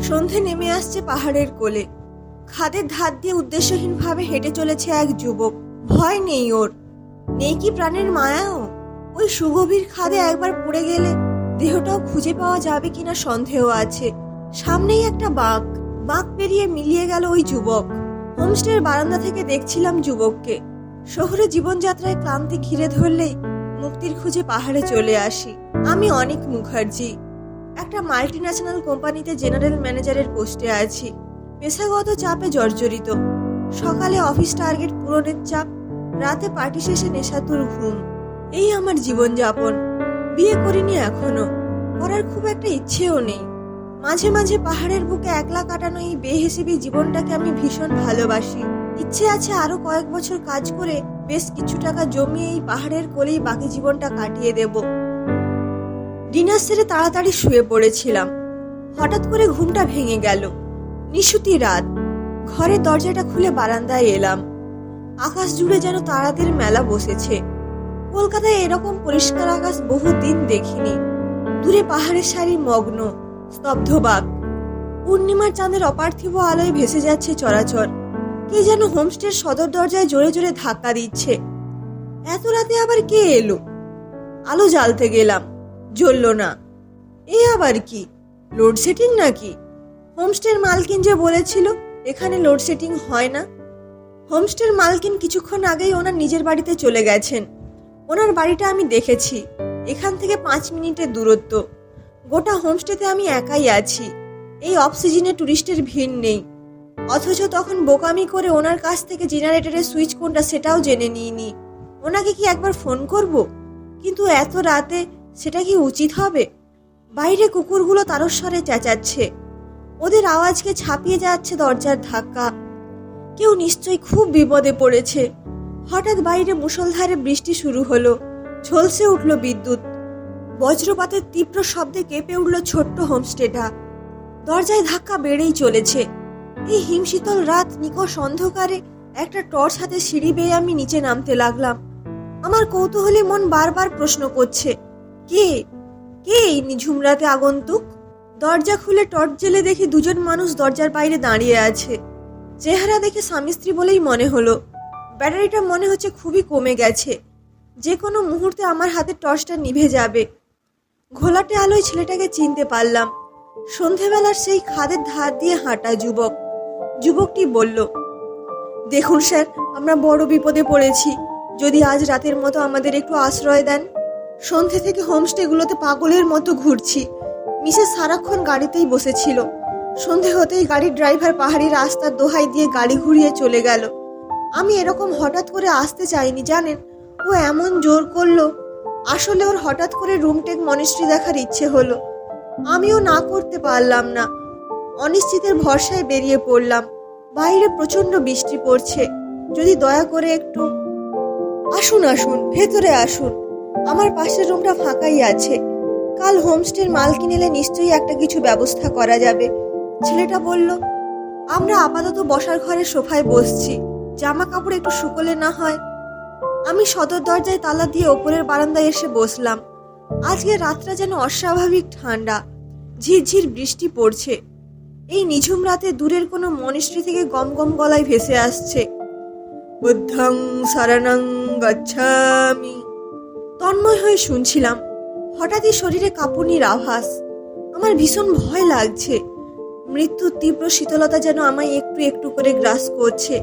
সন্ধে নেমে আসছে পাহাড়ের কোলে। খাদের ধার দিয়ে উদ্দেশ্যহীনভাবে হেঁটে চলেছে এক যুবক। ভয় নেই ওর, নেই কি প্রাণের মায়াও। ওই সুগভীর খাদে একবার পড়ে গেলে দেহটাও খুঁজে পাওয়া যাবে কিনা সন্দেহ আছে। সামনেই একটা বাঁক পেরিয়ে মিলিয়ে গেল ওই যুবক। হোমস্টের বারান্দা থেকে দেখছিলাম যুবককে। শহরে জীবনযাত্রায় ক্লান্তি ঘিরে ধরলেই মুক্তির খুঁজে পাহাড়ে চলে আসি। আমি অনিক মুখার্জি, একটা মাল্টিন্যাশনাল কোম্পানিতে জেনারেল ম্যানেজারের পোস্টে আছি। পেশাগত চাপে জর্জরিত। সকালে অফিস টার্গেট পূরণের চাপ, রাতে পার্টি শেষে নেশাতুর ঘুম। এই আমার জীবনযাপন। বিয়ে করিনি এখনো, করার খুব একটা ইচ্ছেও নেই। মাঝে মাঝে পাহাড়ের বুকে একলা কাটানো এই বেহিসেবি জীবনটাকে আমি ভীষণ ভালোবাসি। ইচ্ছে আছে আরো কয়েক বছর কাজ করে বেশ কিছু টাকা জমিয়ে এই পাহাড়ের কোলেই বাকি জীবনটা কাটিয়ে দেব। ডিনার সেরে তাড়াতাড়ি শুয়ে পড়েছিলাম। হঠাৎ করে ঘুমটা ভেঙে গেল। নিশুতি রাত। ঘরের দরজাটা খুলে বারান্দায় এলাম। আকাশ জুড়ে যেন তারাদের মেলা বসেছে। কলকাতায় এরকম পরিষ্কার আকাশ বহুদিন দেখিনি। দূরে পাহাড়ের সারি মগ্ন, স্তব্ধবাক। পূর্ণিমার চাঁদের অপার্থিব আলোয় ভেসে যাচ্ছে চরাচর। কে যেন হোমস্টের সদর দরজায় জোরে জোরে ধাক্কা দিচ্ছে। এত রাতে আবার কে এলো? আলো জ্বালতে গেলাম, জ্বলল না। এ আবার কি, লোডশেডিং নাকি? হোমস্টের মালকিন যে বলেছিল এখানে লোডশেডিং হয় না। হোমস্টের মালকিন কিছুক্ষণ আগেই ওনার নিজের বাড়িতে চলে গেছেন। ওনার বাড়িটা আমি দেখেছি, এখান থেকে 5 মিনিটের দূরত্ব। গোটা হোমস্টেতে আমি একাই আছি। এই অফ সিজনে টুরিস্টের ভিড় নেই। অথচ তখন বোকামি করে ওনার কাছ থেকে জেনারেটরের সুইচ কোনটা সেটাও জেনে নিইনি। ওনাকে কি একবার ফোন করব? কিন্তু এত রাতে সেটা কি উচিত হবে? বাইরে কুকুরগুলো তারস্বরে চেঁচাচ্ছে। ওদের আওয়াজকে ছাপিয়ে যাচ্ছে দরজার ধাক্কা। কেউ নিশ্চয়ই খুব বিপদে পড়েছে। হঠাৎ বাইরে মুষলধারে বৃষ্টি শুরু হলো। ঝলসে উঠল বিদ্যুৎ। বজ্রপাতের তীব্র শব্দে কেঁপে উঠল ছোট্ট হোমস্টেটা। দরজায় ধাক্কা বেড়েই চলেছে। এই হিমশীতল রাত নিকষ অন্ধকারে একটা টর্চ হাতে সিঁড়ি বেয়ে আমি নিচে নামতে লাগলাম। আমার কৌতূহলী মন বারবার প্রশ্ন করছে, কে কে এই নিঝুম রাতে আগন্তুক? দরজা খুলে টর্চ জেলে দেখি দুজন মানুষ দরজার বাইরে দাঁড়িয়ে আছে। চেহারা দেখে স্বামী স্ত্রী বলেই মনে হলো। ব্যাটারিটা মনে হচ্ছে খুবই কমে গেছে। যে কোনো মুহূর্তে আমার হাতে টর্চটা নিভে যাবে। ঘোলাটে আলোয় ছেলেটাকে চিনতে পারলাম। সন্ধেবেলার সেই খাদের ধার দিয়ে হাঁটা যুবক। যুবকটি বলল, দেখুন স্যার, আমরা বড় বিপদে পড়েছি। যদি আজ রাতের মতো আমাদের একটু আশ্রয় দেন। সন্ধে থেকে হোমস্টেগুলোতে পাগলের মতো ঘুরছি। মিসেস সারাক্ষণ গাড়িতেই বসেছিল। সন্ধে হতেই গাড়ির ড্রাইভার পাহাড়ি রাস্তার দোহাই দিয়ে গাড়ি ঘুরিয়ে চলে গেল। আমি এরকম হঠাৎ করে আসতে চাইনি জানেন। ও এমন জোর করলো। আসলে ওর হঠাৎ করে রুমটেক মনিস্ট্রি দেখার ইচ্ছে হলো। আমিও না করতে পারলাম না। অনিশ্চিতের ভরসায় বেরিয়ে পড়লাম। বাইরে প্রচন্ড বৃষ্টি পড়ছে। যদি দয়া করে একটু আসুন আসুন, ভেতরে আসুন। আমার পাশের রুমটা ফাঁকাই আছে। কাল হোমস্টের মালকিন এলে নিশ্চয়ই একটা কিছু ব্যবস্থা করা যাবে। ছেলেটা বলল, আমরা আপাতত বসার ঘরে সোফায় বসছি। জামা কাপড় একটু শুকোলে না হয়? আমি সদর দরজায় তালা দিয়ে ওপরের বারান্দায় এসে বসলাম। আজকে রাতটা যেন অস্বাভাবিক ঠান্ডা। ঝিরঝির বৃষ্টি পড়ছে। এই নিঝুম রাতে দূরের কোনো মনিস্ট্রি থেকে গম গম গলায় ভেসে আসছে, বুদ্ধং শরণং গচ্ছামি। তন্ময় হয়ে শুনছিলাম। হঠাৎই শরীরে কাঁপুনির আভাস। আমার ভীষণ ভয় লাগছে। মৃত্যুর তীব্র শীতলতা যেন আমায় একটু একটু করে গ্রাস করছে।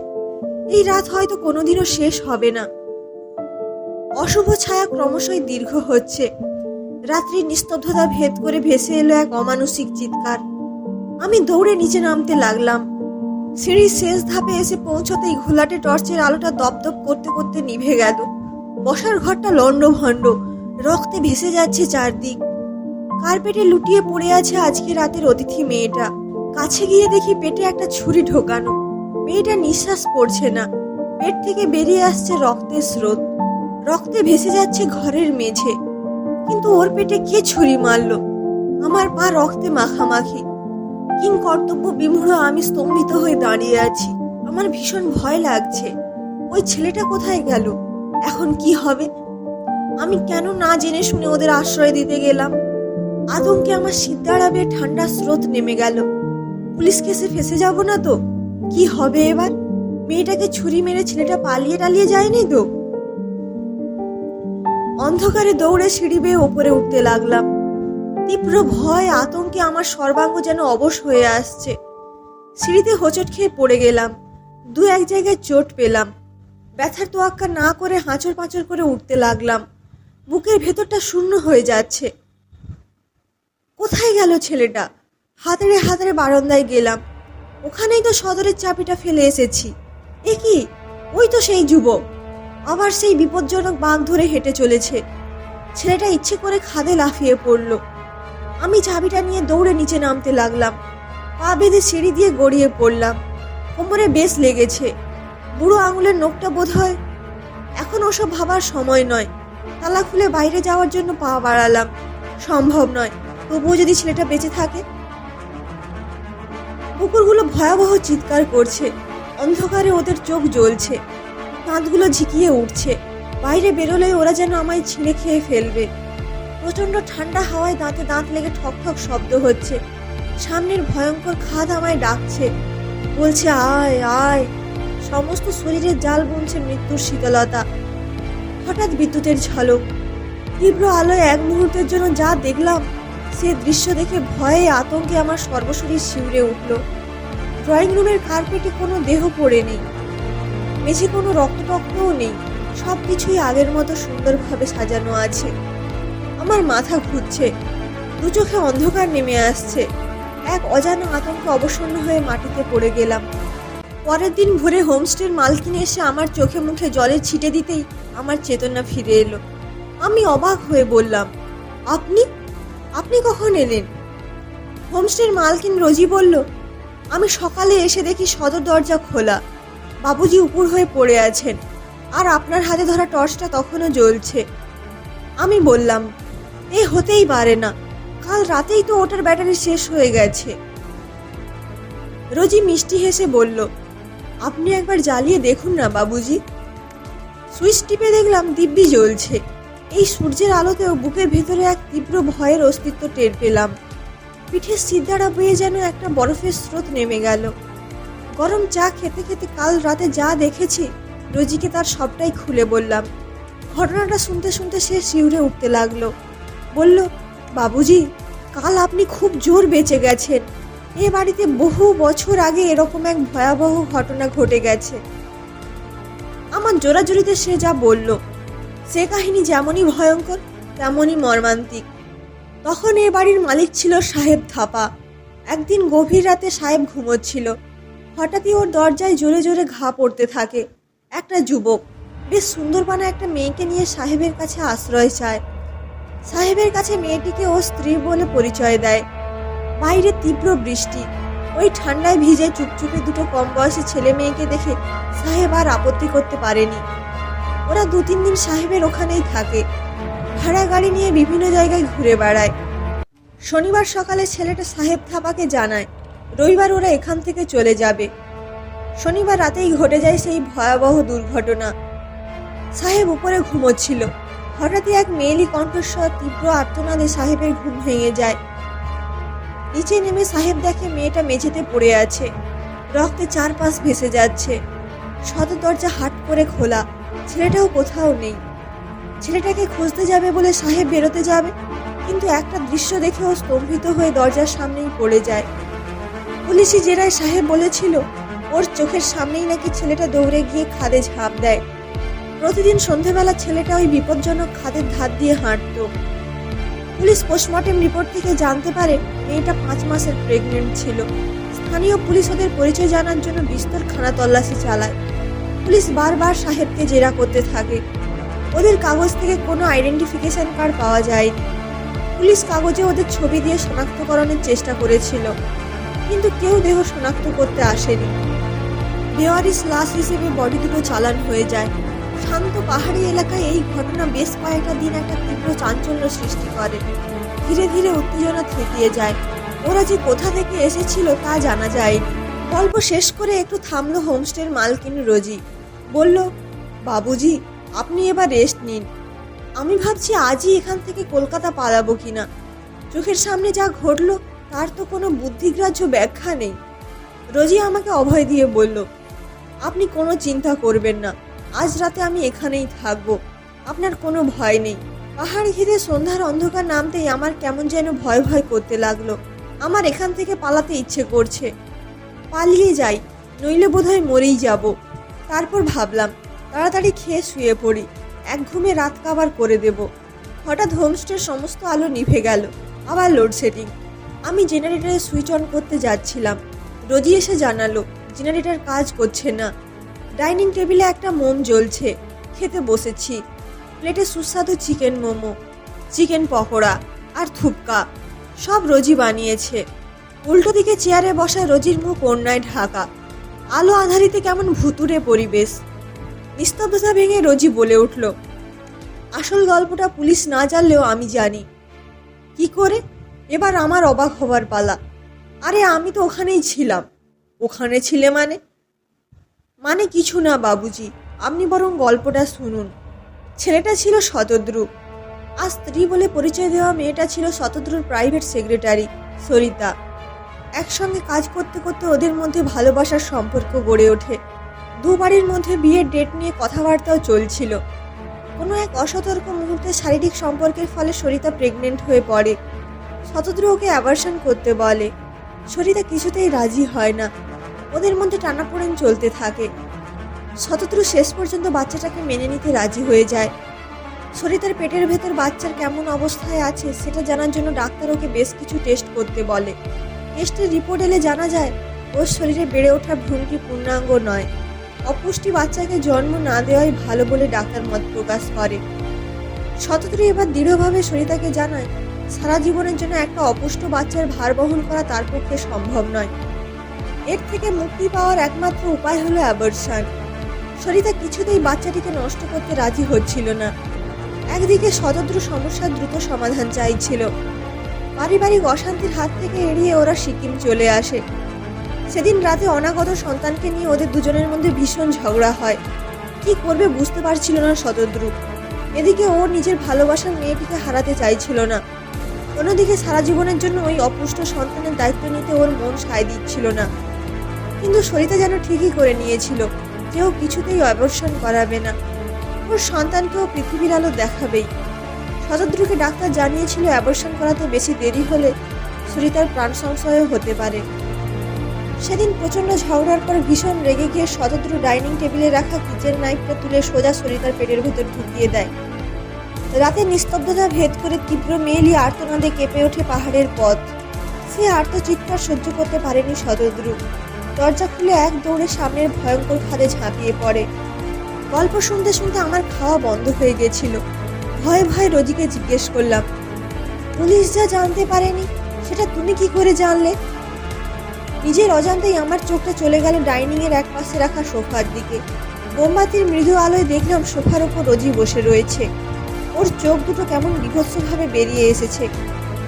এই রাত হয়তো কোনোদিনও শেষ হবে না। অশুভ ছায়া ক্রমশই দীর্ঘ হচ্ছে। রাত্রির নিস্তব্ধতা ভেদ করে ভেসে এলো এক অমানসিক চিৎকার। আমি দৌড়ে নিচে নামতে লাগলাম। সিঁড়ির শেষ ধাপে এসে পৌঁছতেই ঘোলাটে টর্চের আলোটা দপদপ করতে করতে নিভে গেল। বসার ঘরটা লন্ডভন্ড, রক্তে ভেসে যাচ্ছে চারদিক। কার্পেটে লুটিয়ে পড়ে আছে আজকে রাতের অতিথি মেয়েটা। কাছে গিয়ে দেখি পেটে একটা ছুরি ঢোকানো। মেয়েটা নিঃশ্বাস পড়ছে না। পেট থেকে বেরিয়ে আসছে রক্তের স্রোত। রক্তে ভেসে যাচ্ছে ঘরের মেঝে। কিন্তু ওর পেটে কে ছুরি মারলো? আমার পা রক্তে মাখামাখি। কিং কর্তব্য বিমূঢ় আমি স্তম্ভিত হয়ে দাঁড়িয়ে আছি। আমার ভীষণ ভয় লাগছে। ওই ছেলেটা কোথায় গেল? এখন কি হবে? আমি কেন না জেনে শুনে ওদের আশ্রয় দিতে গেলাম? আতঙ্কে আমার সিদ্ধারাবে ঠান্ডা স্রোত নেমে গেল। পুলিশ কেসে ফেসে যাব না তো? কি হবে এবার? মেয়েটাকে ছুরি মেরে ছেলেটা পালিয়ে টালিয়ে যায়নি তো? অন্ধকারে দৌড়ে সিঁড়ি বেয়ে ওপরে উঠতে লাগলাম। তীব্র ভয় আতঙ্কে আমার সর্বাঙ্গ যেন অবশ হয়ে আসছে। সিঁড়িতে হোঁচট খেয়ে পড়ে গেলাম। দু এক জায়গায় চোট পেলাম। ব্যথার তোয়াক্কা না করে হাঁচড় পাঁচড় করে উঠতে লাগলাম। বুকের ভেতরটা শূন্য হয়ে যাচ্ছে। কোথায় গেল ছেলেটা? হাতড়ে হাতড়ে বারান্দায় গেলাম। ওখানেই তো সদরের চাবিটা ফেলে এসেছি। এ কি? ওই তো সেই যুবক। আবার সেই বিপজ্জনক বাঁক ধরে হেঁটে চলেছে। ছেলেটা ইচ্ছে করে খাদে লাফিয়ে পড়ল। আমি চাবিটা নিয়ে দৌড়ে নিচে নামতে লাগলাম। পা বেঁধে সিঁড়ি দিয়ে গড়িয়ে পড়লাম। কোমরে বেশ লেগেছে। বুড়ো আঙুলের নখটা বোধ হয়। এখন ওসব ভাবার সময় নয়। তালা খুলে বাইরে যাওয়ার জন্য পা বাড়ালাম। সম্ভব নয়। তবুও যদি ছেলেটা বেঁচে থাকে। কুকুরগুলো ভয়াবহ চিৎকার করছে। অন্ধকারে ওদের চোখ জ্বলছে, দাঁতগুলো ঝিকিয়ে উঠছে। বাইরে বেরোলে ওরা যেন আমায় ছিঁড়ে খেয়ে ফেলবে। প্রচন্ড ঠান্ডা হাওয়ায় দাঁতে দাঁত লেগে ঠক ঠক শব্দ হচ্ছে। সামনের ভয়ঙ্কর খাদ আমায় ডাকছে, বলছে আয় আয়। সমস্ত শরীরে জাল বুনছে মৃত্যুর শীতলতা। হঠাৎ বিদ্যুতের ঝলক। তীব্র আলোয় এক মুহূর্তের জন্য যা দেখলাম, সে দৃশ্য দেখে ভয়ে আতঙ্কে আমার সর্বশরীর শিউরে উঠল। ড্রয়িং রুমের কার্পেটে কোনো দেহ পড়ে নেই, মেঝে কোনো রক্তটক্তও নেই। সব কিছুই আগের মতো সুন্দরভাবে সাজানো আছে। আমার মাথা ঘুরছে, দু চোখে অন্ধকার নেমে আসছে। এক অজানা আতঙ্কে অবসন্ন হয়ে মাটিতে পড়ে গেলাম। পরের দিন ভোরে হোমস্টের মালকিন এসে আমার চোখে মুখে জলের ছিটে দিতেই আমার চেতনা ফিরে এলো। আমি অবাক হয়ে বললাম, আপনি আপনি কখন এলেন? হোমস্টের মালকিন রোজি বলল, আমি সকালে এসে দেখি সদর দরজা খোলা, বাবুজি উপর হয়ে পড়ে আছেন, আর আপনার হাতে ধরা টর্চটা তখনও জ্বলছে। আমি বললাম, এ হতেই পারে না, কাল রাতেই তো ওটার ব্যাটারি শেষ হয়ে গেছে। রোজি মিষ্টি হেসে বলল, আপনি একবার জ্বালিয়ে দেখুন না বাবুজি। সুইচ টিপে দেখলাম দিব্যি জ্বলছে। এই সূর্যের আলোতেও বুকের ভেতরে এক তীব্র ভয়ের অস্তিত্ব টের পেলাম। পিঠের সিদ্ধারা বয়ে যেন একটা বরফের স্রোত নেমে গেল। গরম চা খেতে খেতে কাল রাতে যা দেখেছি রোজিকে তার সবটাই খুলে বললাম। ঘটনাটা শুনতে শুনতে সে শিউরে উঠতে লাগলো। বলল, বাবুজি, কাল আপনি খুব জোর বেঁচে গেছেন। এ বাড়িতে বহু বছর আগে এরকম এক ভয়াবহ ঘটনা ঘটে গেছে। আমার জোরাজুরিতে সে যা বলল, সে কাহিনী যেমনই ভয়ঙ্কর তেমনই মর্মান্তিক। তখন এ বাড়ির মালিক ছিল সাহেব থাপা। একদিন গভীর রাতে সাহেব ঘুমোচ্ছিল। হঠাৎই ওর দরজায় জোরে জোরে ঘা পড়তে থাকে। একটা যুবক বেশ সুন্দরপানা একটা মেয়েকে নিয়ে সাহেবের কাছে আশ্রয় চায়। সাহেবের কাছে মেয়েটিকে ও স্ত্রী বলে পরিচয় দেয়। বাইরে তীব্র বৃষ্টি। ওই ঠান্ডায় ভিজে চুপচুপে দুটো কম বয়সী ছেলে মেয়েকে দেখে সাহেব আর আপত্তি করতে পারেনি। ওরা 2-3 দিন সাহেবের ওখানেই থাকে। ভাড়া গাড়ি নিয়ে বিভিন্ন জায়গায় ঘুরে বেড়ায়। শনিবার সকালে ছেলেটা সাহেব থাপাকে জানায় রবিবার ওরা এখান থেকে চলে যাবে। শনিবার রাতেই ঘটে যায় সেই ভয়াবহ দুর্ঘটনা। সাহেব উপরে ঘুমোচ্ছিল। হঠাৎই এক মেয়েলি কণ্ঠস্বর তীব্র আর্তনাদে সাহেবের ঘুম ভেঙে যায়। নিচে নেমে সাহেব দেখে মেয়েটা মেঝেতে পড়ে আছে, রক্তে চারপাশ ভেসে যাচ্ছে। সদর দরজা হাট করে খোলা, ছেলেটাও কোথাও নেই। ছেলেটাকে খুঁজতে যাবে বলে সাহেব বেরোতে যাবে, কিন্তু একটা দৃশ্য দেখেও স্তম্ভিত হয়ে দরজার সামনেই পড়ে যায়। পুলিশি জেরায় সাহেব বলেছিল ওর চোখের সামনেই নাকি ছেলেটা দৌড়ে গিয়ে খাদে ঝাঁপ দেয়। প্রতিদিন সন্ধ্যেবেলা ছেলেটা ওই বিপজ্জনক খাদের ধার দিয়ে হাঁটত। পুলিশ পোস্টমর্টেম রিপোর্ট থেকে জানতে পারে মেয়েটা 5 মাসের প্রেগনেন্ট ছিল। স্থানীয় পুলিশ ওদের পরিচয় জানার জন্য বিস্তর খানা তল্লাশি চালায়। পুলিশ বারবার সাহেবকে জেরা করতে থাকে। ওদের কাগজ থেকে কোনো আইডেন্টিফিকেশন কার্ড পাওয়া যায়নি। পুলিশ কাগজে ওদের ছবি দিয়ে শনাক্তকরণের চেষ্টা করেছিল, কিন্তু কেউ দেহ শনাক্ত করতে আসেনি। বেওয়ারিশ লাশ হিসেবে বডি দুটো চালান হয়ে যায়। শান্ত পাহাড়ি এলাকায় এই ঘটনা বেশ কয়েকটা দিন একটা তীব্র চাঞ্চল্য সৃষ্টি করে। ধীরে ধীরে উত্তেজনা থেকিয়ে যায়। ওরা যে কোথা থেকে এসেছিল তা জানা যায়নি। গল্প শেষ করে একটু থামলো হোমস্টের মালকিন রোজি। বলল, বাবুজি, আপনি এবার রেস্ট নিন। আমি ভাবছি আজই এখান থেকে কলকাতা পালাবো কিনা। চোখের সামনে যা ঘটলো তার তো কোনো বুদ্ধিগ্রাহ্য ব্যাখ্যা নেই। রোজি আমাকে অভয় দিয়ে বলল, আপনি কোনো চিন্তা করবেন না, আজ রাতে আমি এখানেই থাকবো, আপনার কোনো ভয় নেই। পাহাড় ঘিরে সন্ধ্যার অন্ধকার নামতেই আমার কেমন যেন ভয় ভয় করতে লাগলো। আমার এখান থেকে পালাতে ইচ্ছে করছে। পালিয়ে যাই, নইলে বোধহয় মরেই যাব। তারপর ভাবলাম তাড়াতাড়ি খেয়ে শুয়ে পড়ি, এক ঘুমে রাত কাবার করে দেব। হঠাৎ হোমস্টের সমস্ত আলো নিভে গেল, আবার লোডশেডিং। আমি জেনারেটরে সুইচ অন করতে যাচ্ছিলাম, রোজি এসে জানালো জেনারেটর কাজ করছে না। ডাইনিং টেবিলে একটা মোম জ্বলছে, খেতে বসেছি। প্লেটে সুস্বাদু চিকেন মোমো, চিকেন পকোড়া আর থুপকা, সব রোজি বানিয়েছে। উল্টো দিকে চেয়ারে বসা রোজির মুখ ওড়নায় ঢাকা, আলো আধারিতে কেমন ভুতুড়ে পরিবেশ। নিস্তব্ধতা ভেঙে রোজি বলে উঠল, আসল গল্পটা পুলিশ না জানলেও আমি জানি। কি করে? এবার আমার অবাক হবার পালা। আরে আমি তো ওখানেই ছিলাম। ওখানে ছিলে মানে কিছু না বাবুজি, আপনি বরং গল্পটা শুনুন। ছেলেটা ছিল শতদ্রু, আর স্ত্রী বলে পরিচয় দেওয়া মেয়েটা ছিল শতদ্রুর প্রাইভেট সেক্রেটারি সরিতা। একসঙ্গে কাজ করতে করতে ওদের মধ্যে ভালোবাসার সম্পর্ক গড়ে ওঠে। দু বাড়ির মধ্যে বিয়ের ডেট নিয়ে কথাবার্তাও চলছিল। কোনো এক অসতর্ক মুহূর্তে শারীরিক সম্পর্কের ফলে সরিতা প্রেগনেন্ট হয়ে পড়ে। শতদ্রু ওকে অ্যাবার্শন করতে বলে। সরিতা কিছুতেই রাজি হয় না। ওদের মধ্যে টানাপোড়েন চলতে থাকে। শতদ্রু শেষ পর্যন্ত বাচ্চাটাকে মেনে নিতে রাজি হয়ে যায়। সরিতার পেটের ভেতর বাচ্চার কেমন অবস্থায় আছে সেটা জানার জন্য ডাক্তার ওকে বেশ কিছু টেস্ট করতে বলে। টেস্টের রিপোর্ট এলে জানা যায় ওর শরীরে বেড়ে ওঠা ভ্রূণটি পূর্ণাঙ্গ নয়। অপুষ্টি বাচ্চাকে জন্ম না দেওয়াই ভালো বলে ডাক্তার মত প্রকাশ করে। শতদ্রু এবার দৃঢ়ভাবে সরিতাকে জানায় সারা জীবনের জন্য একটা অপুষ্ট বাচ্চার ভার বহন করা তার পক্ষে সম্ভব নয়। এর থেকে মুক্তি পাওয়ার একমাত্র উপায় হলো অ্যাবর্শন। সরিতা কিছুতেই বাচ্চাটিকে নষ্ট করতে রাজি হচ্ছিল না। একদিকে শতদ্রু সমস্যার দ্রুত সমাধান চাইছিল। পারিবারিক অশান্তির হাত থেকে এড়িয়ে ওরা সিকিম চলে আসে। সেদিন রাতে অনাগত সন্তানকে নিয়ে ওদের দুজনের মধ্যে ভীষণ ঝগড়া হয়। কি করবে বুঝতে পারছিল না শতদ্রু। এদিকে ও নিজের ভালোবাসার মেয়েটিকে হারাতে চাইছিল না, অন্যদিকে সারা জীবনের জন্য ওই অপুষ্ট সন্তানের দায়িত্ব নিতে ওর মন সায় দিচ্ছিল না। কিন্তু সরিতা যেন ঠিকই করে নিয়েছিল যে ও কিছুতেই অ্যাবর্শন করাবে না, ওর সন্তানকেও পৃথিবীর আলো দেখাবেই। শতদ্রুকে ডাক্তার জানিয়েছিল অ্যাবর্শন করাতে বেশি দেরি হলে সরিতার প্রাণ সংশয়ও হতে পারে। সেদিন প্রচণ্ড ঝগড়ার পর ভীষণ রেগে গিয়ে শতদ্রু ডাইনিং টেবিলে রাখা কিচেন নাইফটা তুলে সোজা সরিতার পেটের ভেতর ঢুকিয়ে দেয়। রাতে নিস্তব্ধতা ভেদ করে তীব্র মেয়েলি আর্তনাদে কেঁপে ওঠে পাহাড়ের পথ। সে আর্তচিৎকার সহ্য করতে পারেনি শতদ্রু। দরজা খুলে এক দৌড়ে সামনের ভয়ঙ্কর খাদে ঝাঁপিয়ে পড়ে। গল্প শুনতে শুনতে আমার খাওয়া বন্ধ হয়ে গেছিল। ভয়ে ভয়ে রোজিকে জিজ্ঞেস করলাম, পুলিশ যা জানতে পারেনি সেটা তুমি কি করে জানলে? নিজের অজান্তেই আমার চোখটা চলে গেল ডাইনিং এর এক পাশে রাখা সোফার দিকে। মোমবাতির মৃদু আলোয় দেখলাম সোফার ওপর রোজি বসে রয়েছে। ওর চোখ দুটো কেমন বিভৎসভাবে বেরিয়ে এসেছে,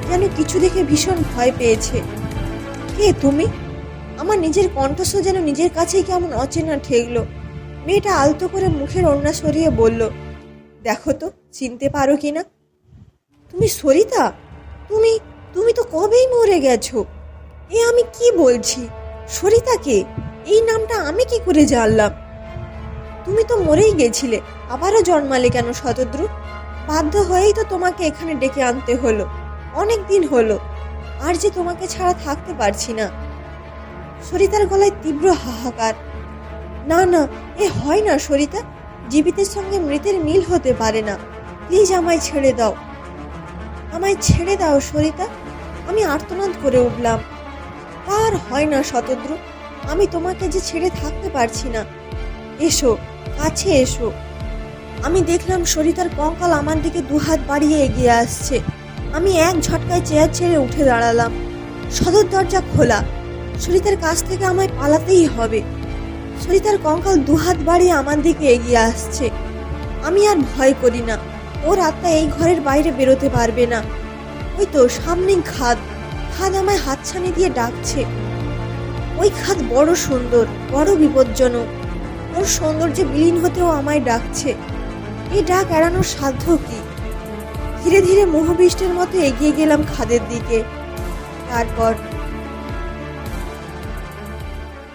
যেন কিছু দেখে ভীষণ ভয় পেয়েছে। কে তুমি? আমার নিজের কণ্ঠস্বর যেন নিজের কাছেই কেমন অচেনা ঠেকলো। মেয়েটা আলতো করে মুখের ওড়না সরিয়ে বলল, দেখো তো চিনতে পারো কিনা। তুমি সরিতা? তুমি তো কবেই মরে গেছো। এ আমি কি বলছি? সরিতাকে? এই নামটা আমি কি করে জানলাম? তুমি তো মরেই গেছিলে, আবারও জন্মালে কেন শতদ্রু? বাধ্য হয়েই তো তোমাকে এখানে ডেকে আনতে হলো। অনেক দিন হলো, আর যে তোমাকে ছাড়া থাকতে পারছি না। সরিতার গলায় তীব্র হাহাকার। না না, এ হয় না সরিতা, জীবিতের সঙ্গে মৃতের মিল হতে পারে না। প্লিজ আমায় ছেড়ে দাও, আমায় ছেড়ে দাও সরিতা। আমি আর্তনাদ করে উঠলাম। আর হয় না শতদ্রু, আমি তোমাকে যে ছেড়ে থাকতে পারছি না। এসো, কাছে এসো। আমি দেখলাম সরিতার কঙ্কাল আমার দিকে দুহাত বাড়িয়ে এগিয়ে আসছে। আমি এক ঝটকায় চেয়ার ছেড়ে উঠে দাঁড়ালাম। সদর দরজা খোলা। সরিতার কাছ থেকে আমায় পালাতেই হবে। সরিতার কঙ্কাল দুহাত বাড়িয়ে আমার দিকে এগিয়ে আসছে। আমি আর ভয় করি না। ওর আত্মা এই ঘরের বাইরে বেরোতে পারবে না। ওই তো সামনেই খাদ আমায় হাতছানি দিয়ে ডাকছে। ওই খাদ বড় সুন্দর, বড় বিপজ্জনক। ওর সৌন্দর্যে বিলীন হতেও আমায় ডাকছে। এই ডাক এড়ানোর সাধ্য কি? ধীরে ধীরে মোহবিষ্টের মতো এগিয়ে গেলাম খাদের দিকে। তারপর